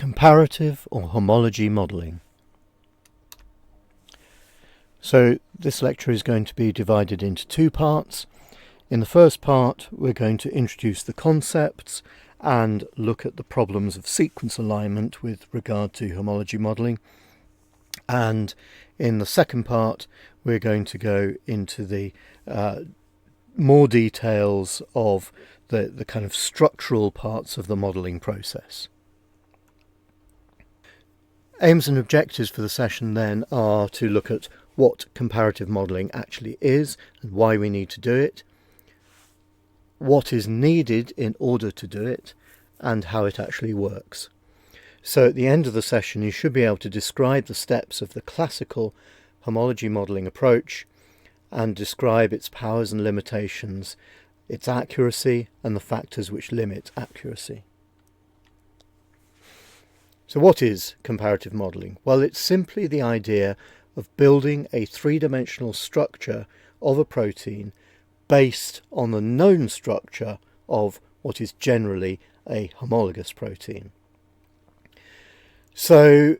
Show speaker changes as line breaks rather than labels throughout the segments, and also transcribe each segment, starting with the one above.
Comparative or homology modelling. So this lecture is going to be divided into two parts. In the first part we're going to introduce the concepts and look at the problems of sequence alignment with regard to homology modelling, and in the second part we're going to go into the more details of the kind of structural parts of the modelling process. Aims and objectives for the session then are to look at what comparative modelling actually is and why we need to do it, what is needed in order to do it, and how it actually works. So at the end of the session you should be able to describe the steps of the classical homology modelling approach and describe its powers and limitations, its accuracy, and the factors which limit accuracy. So what is comparative modelling? Well, it's simply the idea of building a three-dimensional structure of a protein based on the known structure of what is generally a homologous protein. So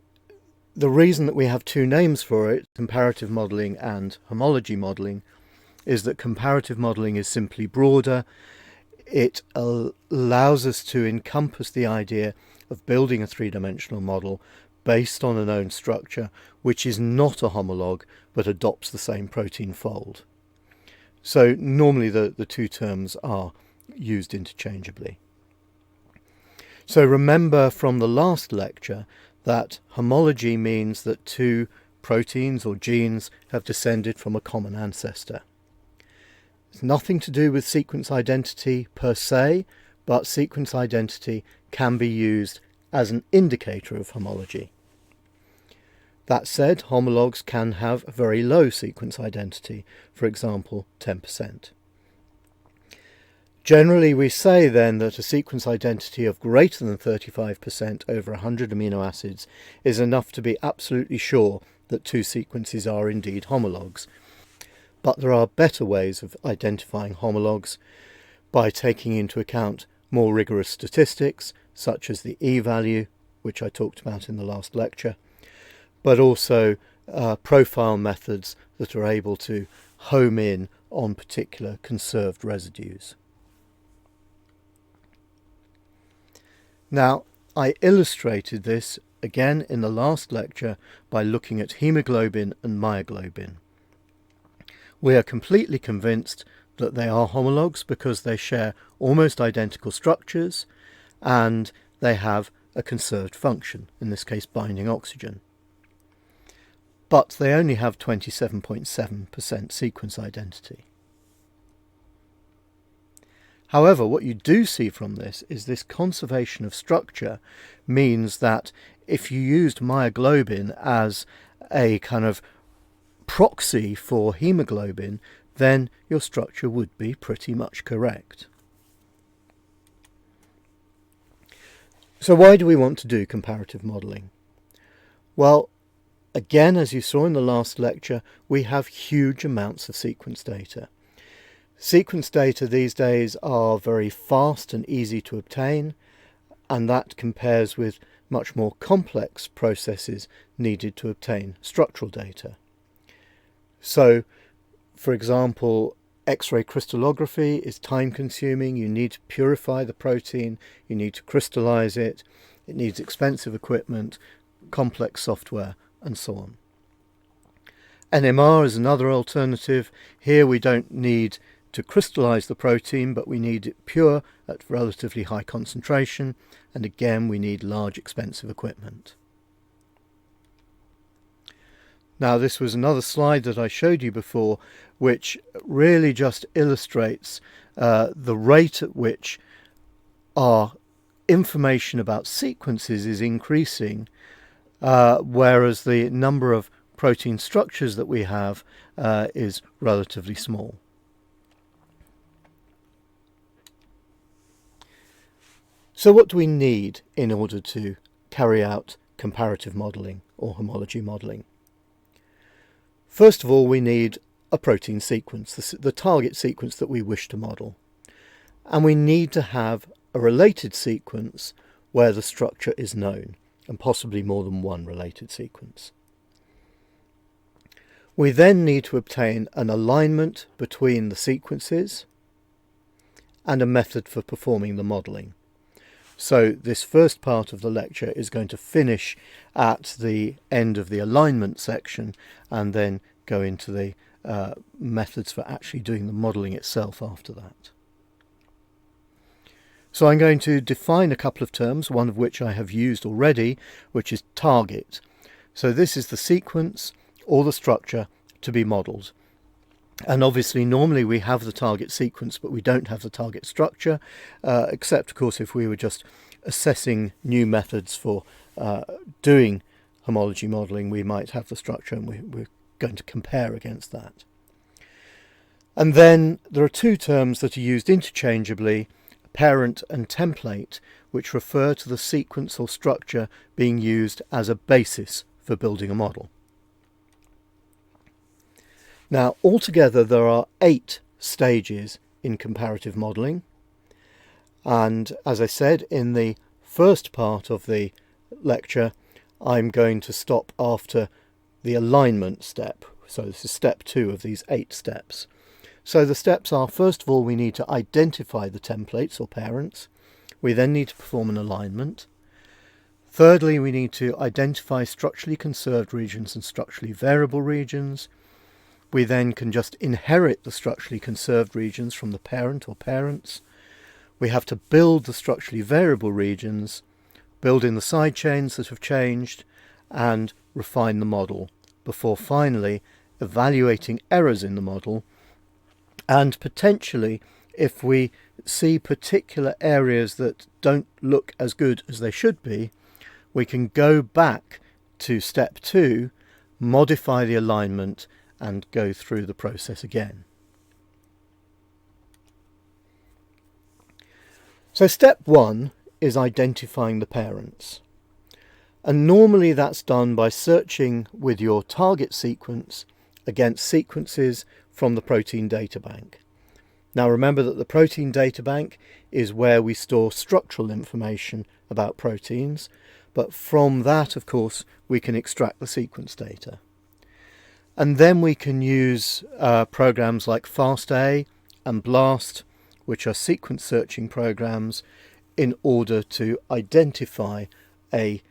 the reason that we have two names for it, comparative modelling and homology modelling, is that comparative modelling is simply broader. It allows us to encompass the idea of building a three-dimensional model based on a known structure which is not a homologue but adopts the same protein fold. So normally the two terms are used interchangeably. So remember from the last lecture that homology means that two proteins or genes have descended from a common ancestor. It's nothing to do with sequence identity per se, but sequence identity can be used as an indicator of homology. That said, homologues can have a very low sequence identity, for example 10%. Generally we say then that a sequence identity of greater than 35% over 100 amino acids is enough to be absolutely sure that two sequences are indeed homologues. But there are better ways of identifying homologues by taking into account more rigorous statistics such as the E-value, which I talked about in the last lecture, but also profile methods that are able to home in on particular conserved residues. Now, I illustrated this again in the last lecture by looking at hemoglobin and myoglobin. We are completely convinced that they are homologues because they share almost identical structures and they have a conserved function, in this case binding oxygen. But they only have 27.7% sequence identity. However, what you do see from this is this conservation of structure means that if you used myoglobin as a kind of proxy for hemoglobin, then your structure would be pretty much correct. So why do we want to do comparative modelling? Well, again, as you saw in the last lecture, we have huge amounts of sequence data. Sequence data these days are very fast and easy to obtain, and that compares with much more complex processes needed to obtain structural data. So, for example, X-ray crystallography is time-consuming. You need to purify the protein, you need to crystallize it, it needs expensive equipment, complex software, and so on. NMR is another alternative. Here we don't need to crystallize the protein, but we need it pure at relatively high concentration, and again we need large expensive equipment. Now this was another slide that I showed you before, which really just illustrates the rate at which our information about sequences is increasing, whereas the number of protein structures that we have is relatively small. So what do we need in order to carry out comparative modelling or homology modelling? First of all, we need a protein sequence, the target sequence that we wish to model. And we need to have a related sequence where the structure is known. and possibly more than one related sequence. We then need to obtain an alignment between the sequences and a method for performing the modelling. So this first part of the lecture is going to finish at the end of the alignment section and then go into the methods for actually doing the modelling itself after that. So I'm going to define a couple of terms, one of which I have used already, which is target. So this is the sequence or the structure to be modelled. And obviously normally we have the target sequence but we don't have the target structure, except of course if we were just assessing new methods for doing homology modelling, we might have the structure and we're going to compare against that. And then there are two terms that are used interchangeably, parent and template, which refer to the sequence or structure being used as a basis for building a model. Now, altogether there are 8 stages in comparative modelling, and as I said in the first part of the lecture, I'm going to stop after the alignment step. So this is step 2 of these 8 steps. So the steps are, first of all, we need to identify the templates or parents. We then need to perform an alignment. Thirdly, we need to identify structurally conserved regions and structurally variable regions. We then can just inherit the structurally conserved regions from the parent or parents. We have to build the structurally variable regions, build in the side chains that have changed, and refine the model, before finally evaluating errors in the model. And potentially, if we see particular areas that don't look as good as they should be, we can go back to step 2, modify the alignment, and go through the process again. So step 1 is identifying the parents. And normally that's done by searching with your target sequence against sequences from the protein data bank. Now remember that the protein data bank is where we store structural information about proteins, but from that, of course, we can extract the sequence data. And then we can use programs like FASTA and BLAST, which are sequence searching programs, in order to identify a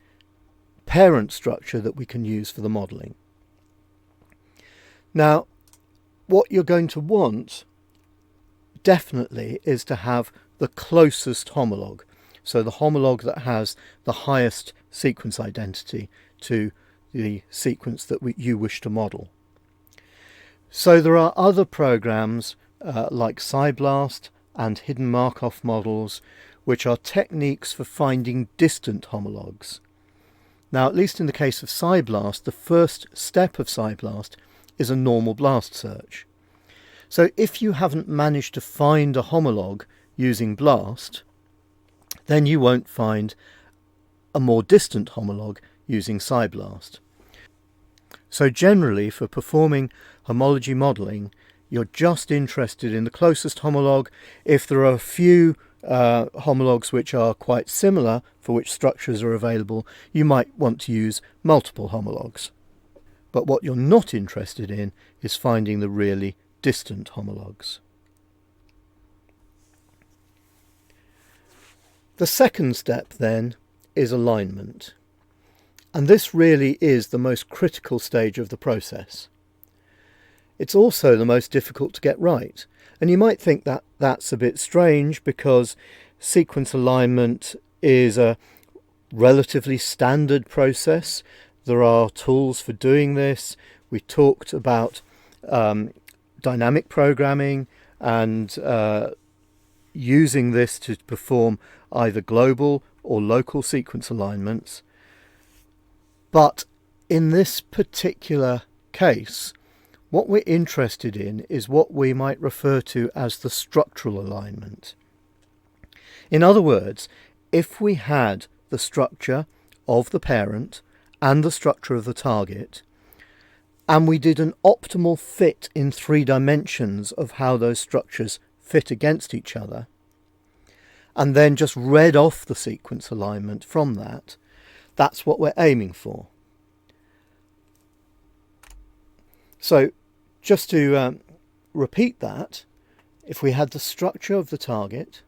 parent structure that we can use for the modelling. Now, what you're going to want definitely is to have the closest homologue, so the homologue that has the highest sequence identity to the sequence that you wish to model. So there are other programs like SciBLAST and hidden Markov models, which are techniques for finding distant homologues. Now, at least in the case of SciBLAST, the first step of SciBLAST is a normal blast search. So if you haven't managed to find a homologue using BLAST, then you won't find a more distant homologue using SciBLAST. So generally, for performing homology modelling, you're just interested in the closest homologue. If there are a few homologues which are quite similar, for which structures are available, you might want to use multiple homologues. But what you're not interested in is finding the really distant homologues. The second step then is alignment. And this really is the most critical stage of the process. It's also the most difficult to get right. And you might think that that's a bit strange, because sequence alignment is a relatively standard process. There are tools for doing this. We talked about dynamic programming and using this to perform either global or local sequence alignments. But in this particular case, what we're interested in is what we might refer to as the structural alignment. In other words, if we had the structure of the parent and the structure of the target, and we did an optimal fit in 3 dimensions of how those structures fit against each other, and then just read off the sequence alignment from that, That's what we're aiming for. So just to repeat that, if we had the structure of the target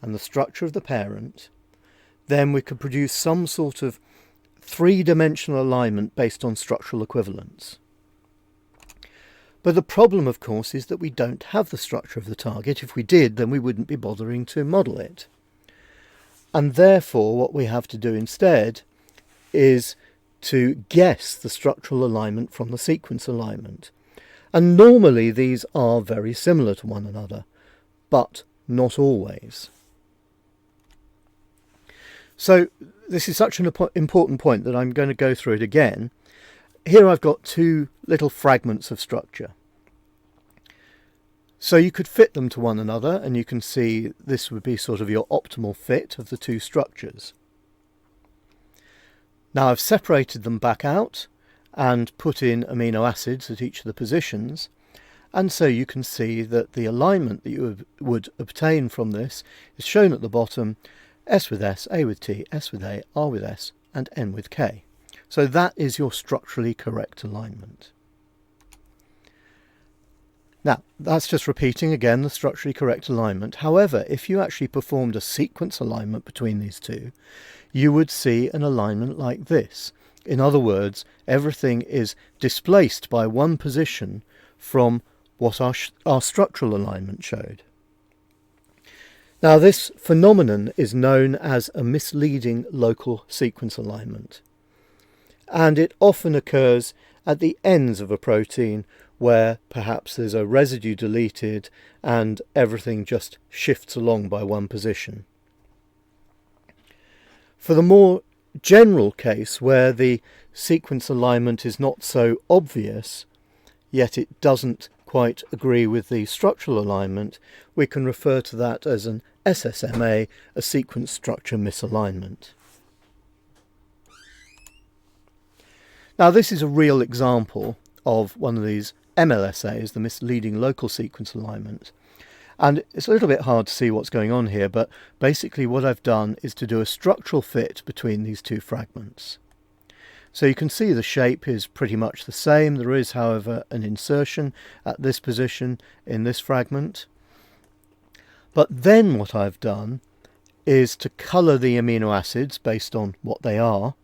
and the structure of the parent, then we could produce some sort of three-dimensional alignment based on structural equivalence. But the problem, of course, is that we don't have the structure of the target. If we did, then we wouldn't be bothering to model it. And therefore, what we have to do instead is to guess the structural alignment from the sequence alignment. And normally these are very similar to one another, but not always. So this is such an important point that I'm going to go through it again. Here I've got two little fragments of structure. So you could fit them to one another, and you can see this would be sort of your optimal fit of the two structures. Now I've separated them back out and put in amino acids at each of the positions, and so you can see that the alignment that you would obtain from this is shown at the bottom: S with S, A with T, S with A, R with S, and N with K. So that is your structurally correct alignment. Now, that's just repeating again the structurally correct alignment. However, if you actually performed a sequence alignment between these two, you would see an alignment like this. In other words, everything is displaced by one position from what our structural alignment showed. Now, this phenomenon is known as a misleading local sequence alignment, and it often occurs at the ends of a protein where perhaps there's a residue deleted and everything just shifts along by one position. For the more general case where the sequence alignment is not so obvious, yet it doesn't quite agree with the structural alignment, we can refer to that as an SSMA, a sequence structure misalignment. Now this is a real example of one of these MLSAs, the misleading local sequence alignment. And it's a little bit hard to see what's going on here, but basically what I've done is to do a structural fit between these two fragments. So you can see the shape is pretty much the same. There is, however, an insertion at this position in this fragment. But then what I've done is to colour the amino acids based on what they are,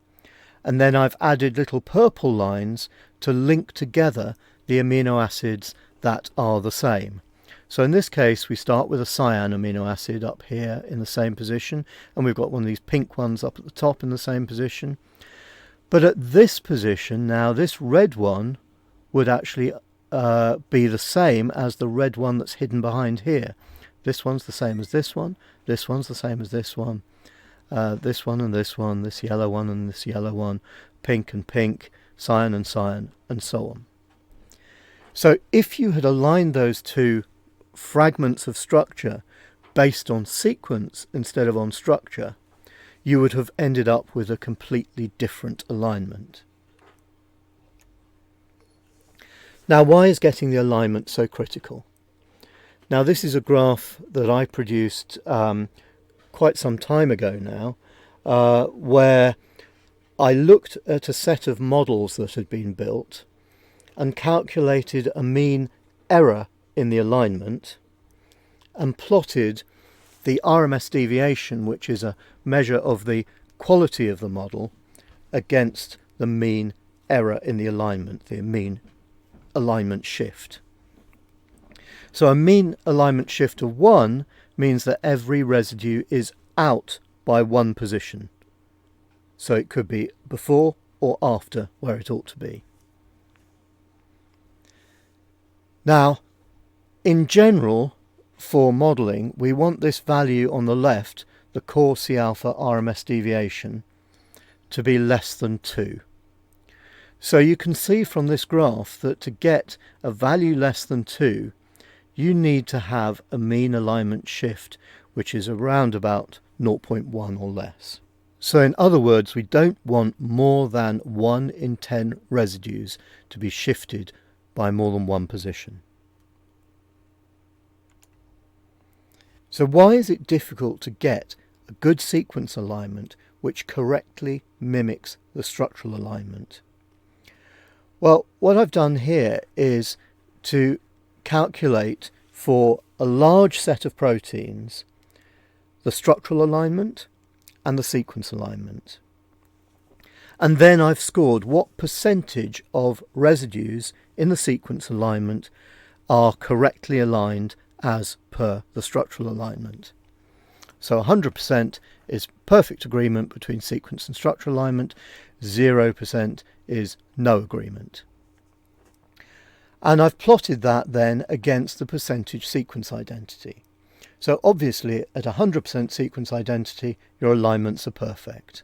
and then I've added little purple lines to link together the amino acids that are the same. So in this case we start with a cyan amino acid up here in the same position, and we've got one of these pink ones up at the top in the same position. But at this position now, this red one would actually be the same as the red one that's hidden behind here. This one's the same as this one, this one's the same as this one, this one and this one, this yellow one and this yellow one, pink and pink, cyan, and so on. So if you had aligned those two fragments of structure based on sequence instead of on structure, you would have ended up with a completely different alignment. Now, why is getting the alignment so critical? Now, this is a graph that I produced quite some time ago now, where I looked at a set of models that had been built and calculated a mean error in the alignment and plotted the RMS deviation, which is a measure of the quality of the model, against the mean error in the alignment, the mean alignment shift. So a mean alignment shift of 1 means that every residue is out by one position. So it could be before or after where it ought to be. Now, in general, for modelling, we want this value on the left, the core C alpha RMS deviation, to be less than 2. So you can see from this graph that to get a value less than 2, you need to have a mean alignment shift which is around about 0.1 or less. So in other words, we don't want more than 1 in 10 residues to be shifted by more than one position. So why is it difficult to get a good sequence alignment which correctly mimics the structural alignment. Well, what I've done here is to calculate for a large set of proteins the structural alignment and the sequence alignment. And then I've scored what percentage of residues in the sequence alignment are correctly aligned as per the structural alignment. So 100% is perfect agreement between sequence and structural alignment, 0% is no agreement. And I've plotted that then against the percentage sequence identity. So obviously at 100% sequence identity, your alignments are perfect.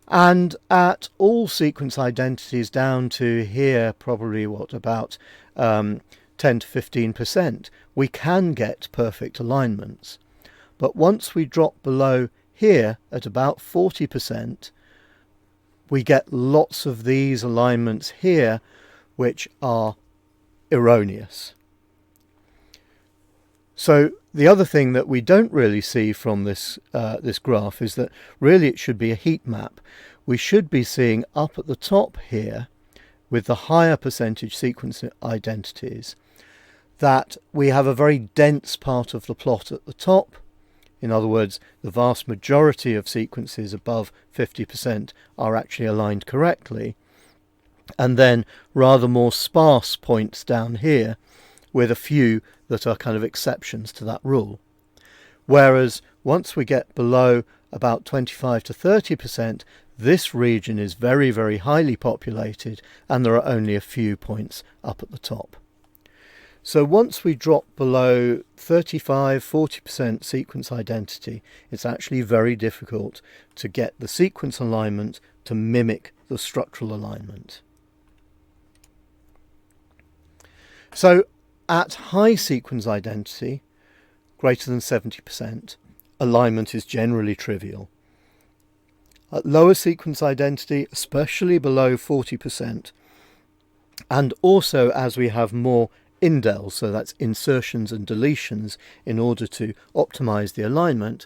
And at all sequence identities down to here, probably about 10 to 15%, we can get perfect alignments. But once we drop below here at about 40%, we get lots of these alignments here which are erroneous. So the other thing that we don't really see from this graph is that really it should be a heat map. We should be seeing up at the top here, with the higher percentage sequence identities, that we have a very dense part of the plot at the top. In other words, the vast majority of sequences above 50% are actually aligned correctly, and then rather more sparse points down here with a few that are kind of exceptions to that rule. Whereas once we get below about 25 to 30%, this region is very, very highly populated and there are only a few points up at the top. So once we drop below 35–40% sequence identity, it's actually very difficult to get the sequence alignment to mimic the structural alignment. So at high sequence identity, greater than 70%, alignment is generally trivial. At lower sequence identity, especially below 40%, and also as we have more indels, so that's insertions and deletions, in order to optimize the alignment,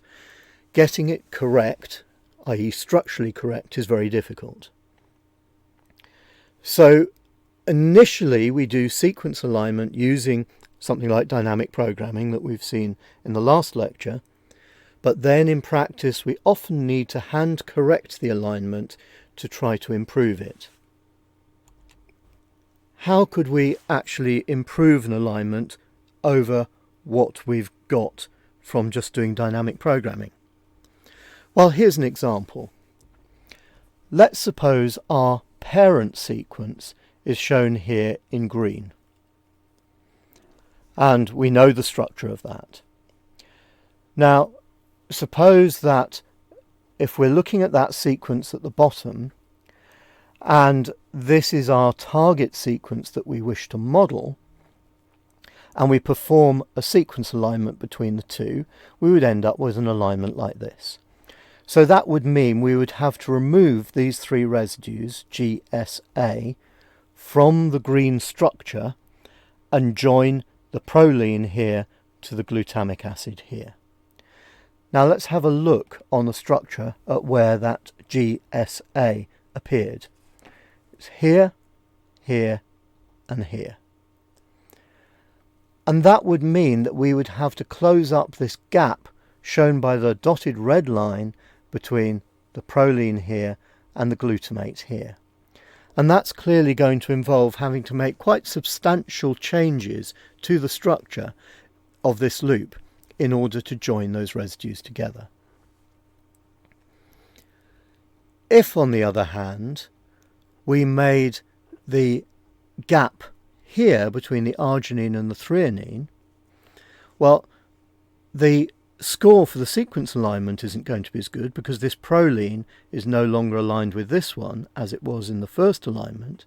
getting it correct, i.e. structurally correct, is very difficult. So initially we do sequence alignment using something like dynamic programming that we've seen in the last lecture, but then in practice we often need to hand correct the alignment to try to improve it. How could we actually improve an alignment over what we've got from just doing dynamic programming? Well, here's an example. Let's suppose our parent sequence is shown here in green. And we know the structure of that. Now, suppose that if we're looking at that sequence at the bottom, and this is our target sequence that we wish to model, and we perform a sequence alignment between the two, we would end up with an alignment like this. So that would mean we would have to remove these three residues, GSA, from the green structure and join the proline here to the glutamic acid here. Now let's have a look on the structure at where that GSA appeared. It's here, here, and here. And that would mean that we would have to close up this gap shown by the dotted red line between the proline here and the glutamate here. And that's clearly going to involve having to make quite substantial changes to the structure of this loop in order to join those residues together. If, on the other hand, we made the gap here between the arginine and the threonine, well, the score for the sequence alignment isn't going to be as good because this proline is no longer aligned with this one as it was in the first alignment.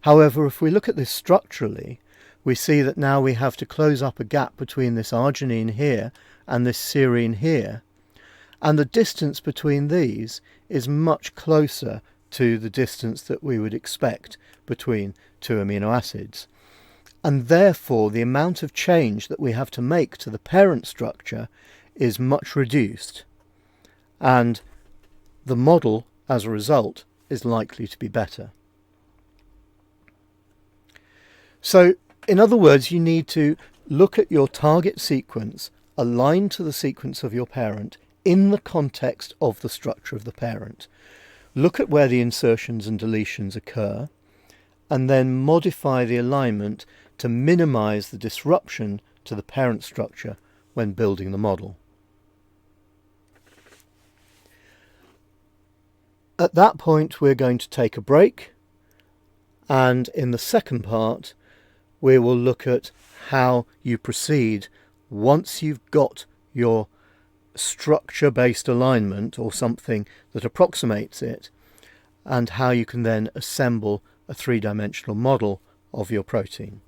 However, if we look at this structurally, we see that now we have to close up a gap between this arginine here and this serine here, and the distance between these is much closer to the distance that we would expect between two amino acids. And therefore the amount of change that we have to make to the parent structure is much reduced. And the model, as a result, is likely to be better. So, in other words, you need to look at your target sequence aligned to the sequence of your parent in the context of the structure of the parent. Look at where the insertions and deletions occur, and then modify the alignment to minimize the disruption to the parent structure when building the model. At that point, we're going to take a break, and in the second part, we will look at how you proceed once you've got your structure-based alignment, or something that approximates it, and how you can then assemble a three-dimensional model of your protein.